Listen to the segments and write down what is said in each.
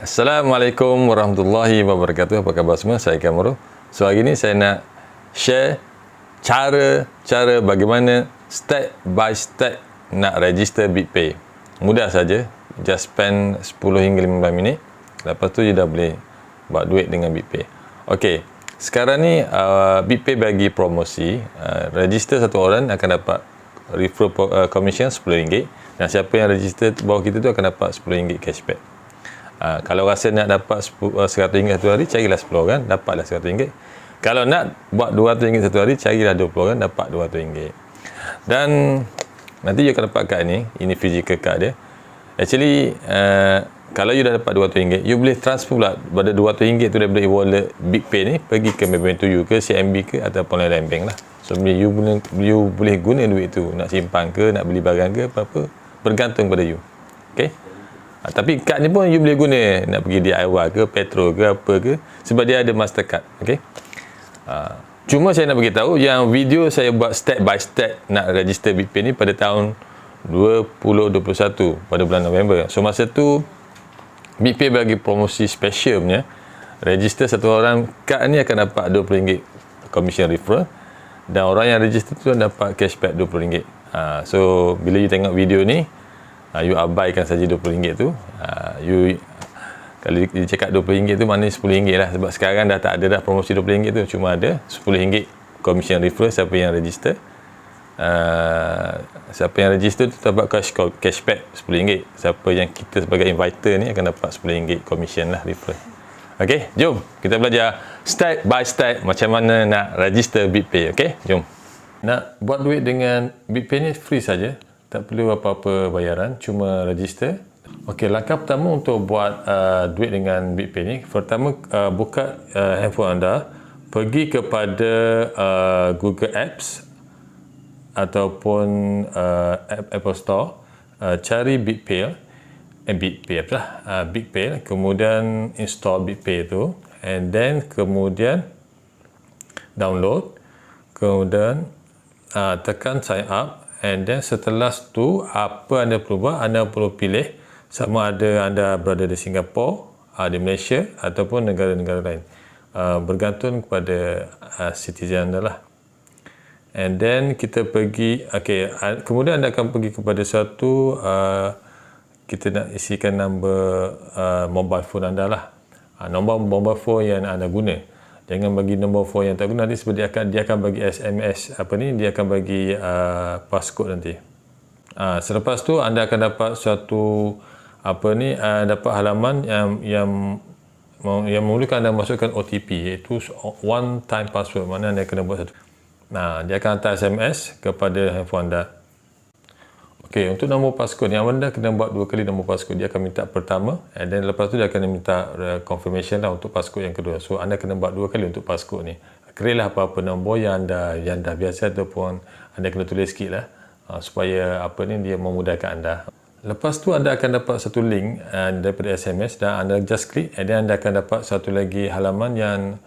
Assalamualaikum warahmatullahi wabarakatuh. Apa khabar semua? Saya Kamru. So hari ni saya nak share cara bagaimana step by step nak register BitPay. Mudah saja. Just spend 10 hingga 15 minit. Lepas tu you dah boleh buat duit dengan BitPay. Okey. Sekarang ni BitPay bagi promosi. Register satu orang akan dapat referral commission RM10 dan siapa yang register bawah kita tu akan dapat RM10 cashback. Kalau rasa nak dapat RM100 satu hari, carilah 10 orang, dapatlah RM100. Kalau nak buat RM200 satu hari, carilah 20 orang, dapat RM200. Dan nanti you akan dapat kad ni, ini physical card dia. Actually, kalau you dah dapat RM200, you boleh transfer pula pada RM200 tu daripada wallet BitPay ni, pergi ke Maybank to you ke, CMB ke, ataupun lain-lain bank lah. So, you boleh guna duit tu, nak simpan ke, nak beli barang ke, apa-apa, bergantung pada you. Okay? Tapi kad ni pun you boleh guna nak pergi DIY ke, petrol ke, apa ke, sebab dia ada Mastercard. Okay? Cuma saya nak beritahu yang video saya buat step by step nak register BitPay ni pada tahun 2021 pada bulan November. So masa tu BitPay bagi promosi special punya, register satu orang, kad ni akan dapat RM20 commission referral dan orang yang register tu dapat cashback RM20. So bila you tengok video ni, you abaikan saja RM20 tu. Kalau dia cakap RM20 tu maknanya RM10 lah, sebab sekarang dah tak ada dah promosi RM20 tu, cuma ada RM10 commission referral siapa yang register. Siapa yang register tu dapat cashback RM10. Siapa yang kita sebagai inviter ni akan dapat RM10 commission lah referral. Ok, jom kita belajar step by step macam mana nak register BitPay. Ok, jom. Nak buat duit dengan BitPay ni free saja. Tak perlu apa-apa bayaran, cuma register. Okey, langkah pertama untuk buat duit dengan BitPay ni, pertama buka handphone anda, pergi kepada Google Apps ataupun Apple Store, cari BitPay, BitPay, kemudian install BitPay tu, and then kemudian download, kemudian tekan sign up. And then setelah tu, apa anda perlu buat? Anda perlu pilih sama ada anda berada di Singapura, di Malaysia ataupun negara-negara lain. Bergantung kepada citizen anda lah. And then kita pergi, okay, kemudian anda akan pergi kepada satu, kita nak isikan nombor mobile phone anda lah. Nombor mobile phone yang anda guna. Jangan bagi nombor phone yang tak guna, nanti sebab dia akan bagi SMS dia akan bagi passcode nanti. Selepas tu anda akan dapat suatu dapat halaman yang memerlukan anda masukkan OTP, iaitu one time password. Mana anda kena buat satu. Dia akan hantar SMS kepada handphone anda. Okey, untuk nombor passcode yang anda kena buat 2 kali nombor passcode. Dia akan minta pertama, and then lepas tu dia akan minta confirmation lah untuk passcode yang kedua. So anda kena buat 2 kali untuk passcode ni. Kiralah apa-apa nombor yang dah biasa ataupun anda kena tulis sikit lah, supaya dia memudahkan anda. Lepas tu anda akan dapat satu link daripada SMS dan anda just klik, and then anda akan dapat satu lagi halaman yang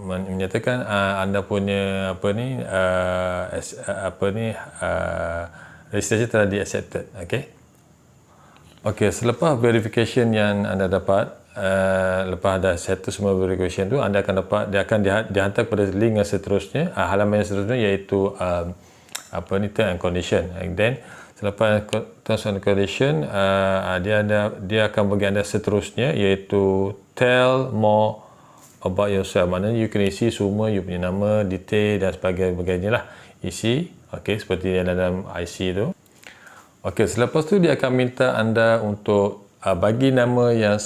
menyatakan anda punya registrasi telah di-accepted. Okey, selepas verification yang anda dapat, lepas dah settle semua verification tu, anda akan dapat, dia akan dihantar kepada link yang seterusnya, halaman yang seterusnya, iaitu term and condition. And then selepas terms and condition, dia akan bagi anda seterusnya, iaitu tell more about yourself. Maknanya you kena isi semua you punya nama, detail dan sebagainya lah. Isi. Okey, seperti yang dalam IC tu. Okey, selepas tu dia akan minta anda untuk bagi nama yang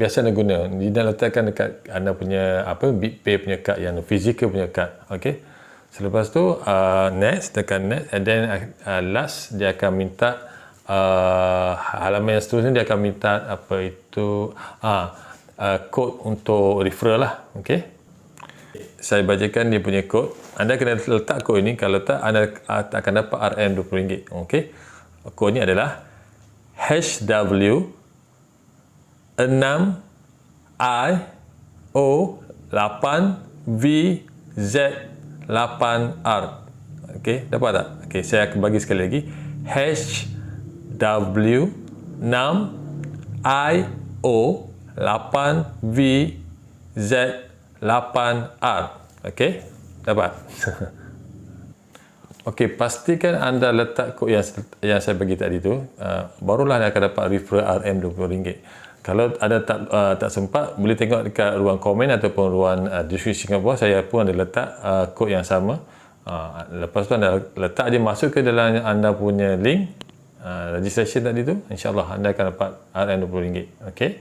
biasa anda guna. Dia letakkan dekat anda punya BitPay punya kad, yang physical punya kad. Okey. Selepas tu next, tekan next, and then last dia akan minta halaman yang seterusnya, dia akan minta kod untuk referral lah. Okey. Saya bacakan dia punya kod. Anda kena letak kod ini, kalau tak anda akan dapat RM20. Okey. Kod ni adalah HW6IO8VZ8R. Okey, dapat tak? Okey, saya akan bagi sekali lagi. HW6IO O8VZ8R. Okey, dapat. Okey, pastikan anda letak kod yang saya bagi tadi tu, barulah anda akan dapat referral RM RM20. Kalau ada tak sempat, boleh tengok dekat ruang komen ataupun ruang deskripsi bawah, saya pun ada letak kod yang sama. Lepas tu anda letak je, masuk ke dalam anda punya link registration tadi tu, insyaAllah anda akan dapat RM RM20. Okey.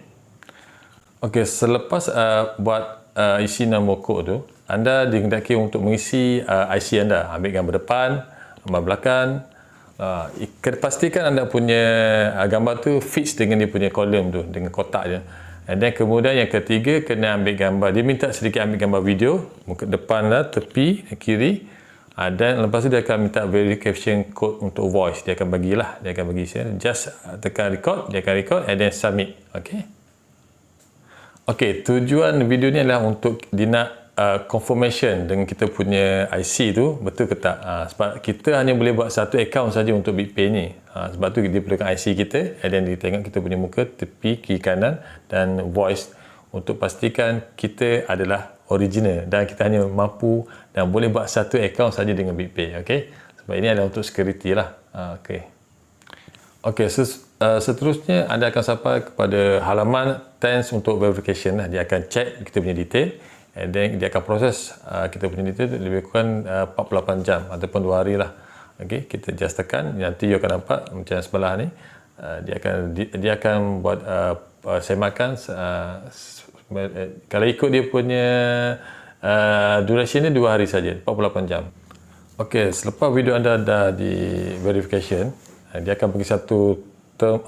Okey, selepas buat isi nombor kod tu, anda dihendaki untuk mengisi IC anda, ambil gambar depan, gambar belakang. Pastikan anda punya gambar tu fix dengan dia punya kolom tu, dengan kotak je. Dan kemudian yang ketiga, kena ambil gambar. Dia minta sedikit ambil gambar video, muka depan lah, tepi, kiri. Dan lepas tu dia akan minta verification code untuk voice. Dia akan bagilah, dia akan bagi saya. Just tekan record, dia akan record and then submit. Okey. Okey, tujuan video ni adalah untuk dia nak confirmation dengan kita punya IC tu betul ke tak. Sebab kita hanya boleh buat satu account saja untuk BigPay ni. Sebab tu dia perlukan IC kita, and then dia tengok kita punya muka, tepi, kiri, kanan dan voice untuk pastikan kita adalah original dan kita hanya mampu dan boleh buat satu account saja dengan BigPay. Okey, sebab ini adalah untuk security lah. Okey. Okey, seterusnya anda akan sampai kepada halaman thanks untuk verification lah. Dia akan check kita punya detail, and then dia akan proses kita punya detail lebih kurang 48 jam ataupun 2 hari lah. Okey, kita just tekan, nanti you akan nampak macam sebelah ni, dia akan buat semakan kalau ikut dia punya duration ni 2 hari saja, 48 jam. Okey, selepas video anda dah di verification, dia akan bagi satu term,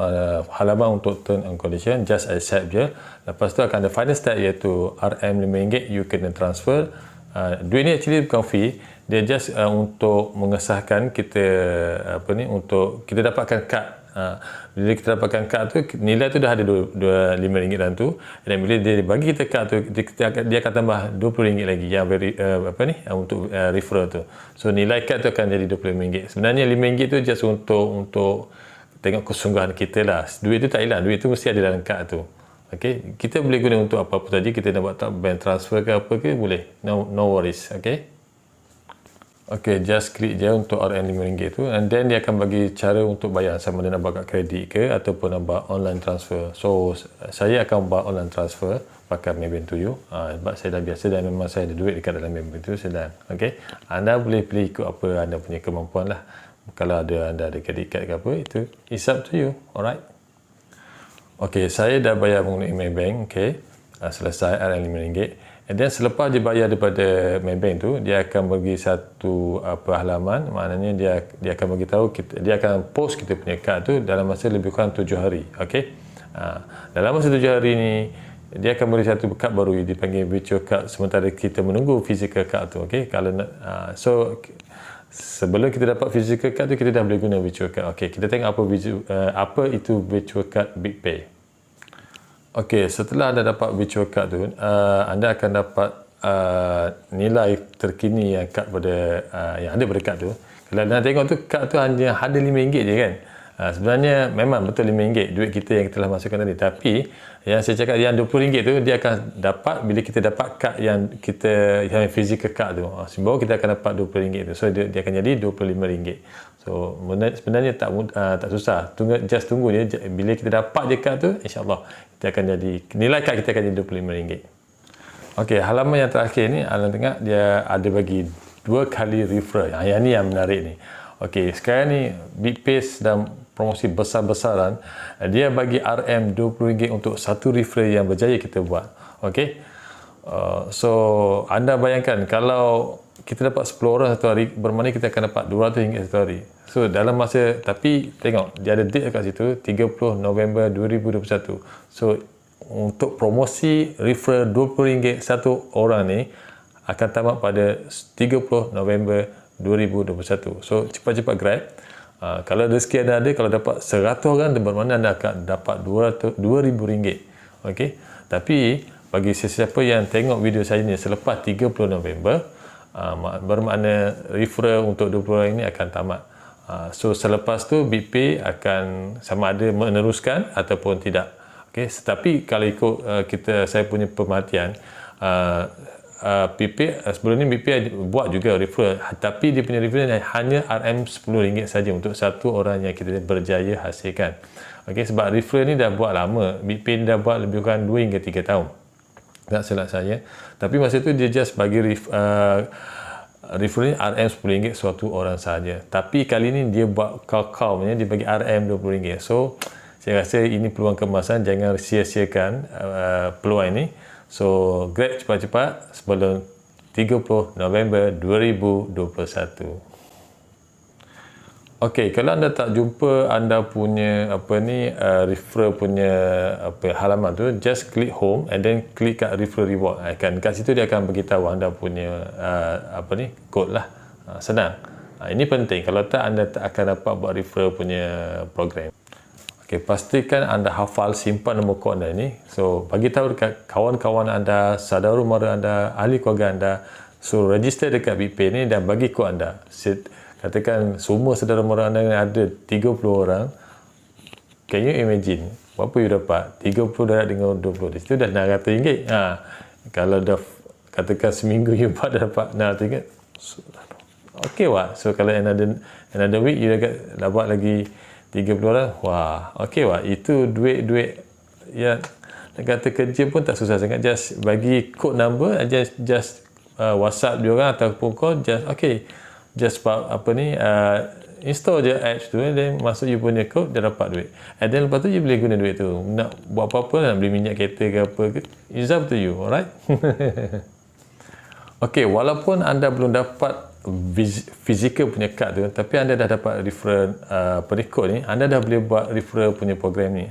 halaman untuk term and condition, just accept je. Lepas tu akan ada final step iaitu RM RM5 you kena transfer. Duit ni actually bukan fee, dia just untuk mengesahkan kita untuk kita dapatkan kad. Bila kita dapatkan kad tu, nilai tu dah ada RM25 dalam tu, dan bila dia bagi kita kad tu, dia akan tambah RM20 lagi yang untuk referral tu. So nilai kad tu akan jadi RM25. Sebenarnya RM5 tu just untuk tengok kesungguhan kita lah. Duit tu tak hilang, duit tu mesti ada dalam kad tu. Okey, kita boleh guna untuk apa-apa saja. Kita nak buat bank transfer ke apa ke, boleh. No worries. Okey. Okey, just klik je untuk RM5 tu, and then dia akan bagi cara untuk bayar, sama ada nak buat kat kredit ke ataupun nak buat online transfer. So saya akan buat online transfer pakai Maybank to you, sebab saya dah biasa dan memang saya ada duit dekat dalam Maybank tu sedang. Okey, anda boleh pilih ikut apa anda punya kemampuan lah. Kalau anda ada kredit card ke apa, itu it's up to you. Alright. Okey, saya dah bayar menggunakan Maybank. Okey, selesai RM5. And then selepas dia bayar daripada Maybank tu, dia akan bagi satu halaman, maknanya dia akan bagi tahu dia akan post kita punya kad tu dalam masa lebih kurang 7 hari. Okey. Dalam masa 7 hari ni dia akan beri satu kad baru dipanggil virtual card sementara kita menunggu physical card tu. Okey, kalau so sebelum kita dapat physical card tu, kita dah boleh guna virtual card. Okey, kita tengok apa itu virtual card BigPay. Okey, setelah anda dapat virtual card tu, anda akan dapat nilai terkini yang kad yang ada pada kad tu. Kalau anda tengok tu, kad tu hanya ada RM5 je kan. Sebenarnya memang betul RM5 duit kita yang kita telah masukkan tadi, tapi yang saya cakap yang RM20 tu dia akan dapat bila kita dapat kad yang physical card tu. Baru kita akan dapat RM20 tu. So dia akan jadi RM25. So sebenarnya tak susah. Just tunggu je, bila kita dapat je kad tu, insya-Allah kita akan jadi nilai kad kita akan jadi RM25. Okey, halaman yang terakhir ni, anda tengok dia ada bagi 2 kali referral. Yang ni yang menarik ni. Okey, sekarang ni BigPay sedang promosi besar-besaran. Dia bagi RM RM20 untuk satu referral yang berjaya kita buat. Okey. So anda bayangkan kalau kita dapat 10 orang satu hari, bermakna kita akan dapat RM200 satu hari. So dalam masa, tapi tengok dia ada date kat situ 30 November 2021. So untuk promosi referral RM20 satu orang ni akan tamat pada 30 November 2021. So cepat-cepat grab. Kalau rezeki anda ada, kalau dapat 100 orang, bermakna anda akan dapat RM2,000. Okey. Tapi bagi sesiapa yang tengok video saya ni selepas 30 November, bermakna referral untuk 20 orang ini akan tamat. So selepas tu BigPay akan sama ada meneruskan ataupun tidak. Okey, tetapi kalau ikut saya punya pemerhatian, BP sebelum ni BP buat juga referral, tapi dia punya referral hanya RM10 saja untuk satu orang yang kita berjaya hasilkan. Okey, sebab referral ni dah buat lama, BP ni dah buat lebih kurang 2 hingga 3 tahun, tak silap saya. Tapi masa tu dia just bagi referral ni RM10 suatu orang saja. Tapi kali ni dia buat kau punya, dia bagi RM20. So saya rasa ini peluang keemasan, jangan sia-siakan peluang ini. So grab cepat-cepat sebelum 30 November 2021. Okey, kalau anda tak jumpa anda punya referral punya halaman tu, just klik home and then klik kat referral reward. Kat situ dia akan beritahu anda punya kod lah. Senang. Ini penting, kalau tak anda tak akan dapat buat referral punya program. Okay, pastikan anda hafal simpan nombor kod anda ini. So, bagi tahu dekat kawan-kawan anda, saudara mara anda, ahli keluarga anda. So, register dekat BP ni dan bagi kod anda. Katakan semua saudara mara anda ada 30 orang. Can you imagine? Berapa you dapat? 30 darab dengan 20. Di situ dah RM600. Kalau dah katakan seminggu you buat dah dapat RM600. Okay, wah. So, kalau another week you dapat lagi 30 orang, wah, okey wah, itu duit yang nak kata kerja pun tak susah sangat. Just bagi code number, just WhatsApp dia orang ataupun call, just install je apps tu, then masuk you punya code, dah dapat duit. And then lepas tu you boleh guna duit tu nak buat apa-apa, nak beli minyak kereta ke apa ke, it's up to you, alright? Okey, walaupun anda belum dapat fizikal punya kad tu, tapi anda dah dapat referral kod ni, anda dah boleh buat referral punya program ni.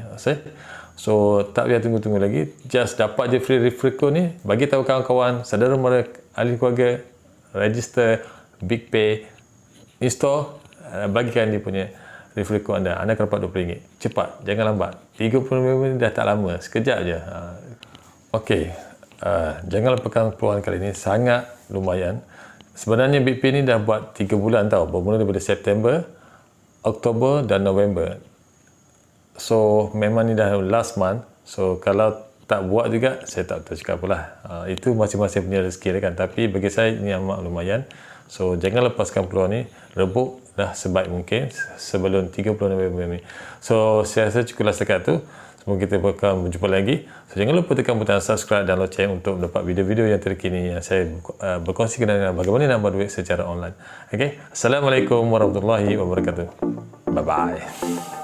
So tak payah tunggu-tunggu lagi, just dapat je free referral code ni, bagi tahu kawan-kawan, saudara mara, ahli keluarga, register Big Pay, install, bagikan dia punya referral code anda akan dapat RM20. Cepat, jangan lambat. 30 minit dah tak lama, sekejap je. Okey, jangan lepaskan peluang kali ini, sangat lumayan. Sebenarnya BP ni dah buat 3 bulan tau, bermula daripada September, Oktober dan November. So memang ni dah last month. So kalau tak buat juga, saya tak tahu cakap apalah. Itu masing-masing punya rezeki kan. Tapi bagi saya ini amat lumayan. So jangan lepaskan peluang ni, rebut dah sebaik mungkin sebelum 30 November ni. So saya rasa cukuplah setakat tu. Semoga kita akan berjumpa lagi. So, jangan lupa tekan butang subscribe dan loceng untuk mendapat video-video yang terkini yang saya berkongsi dengan bagaimana nak buat duit secara online. Okay? Assalamualaikum warahmatullahi wabarakatuh. Bye-bye.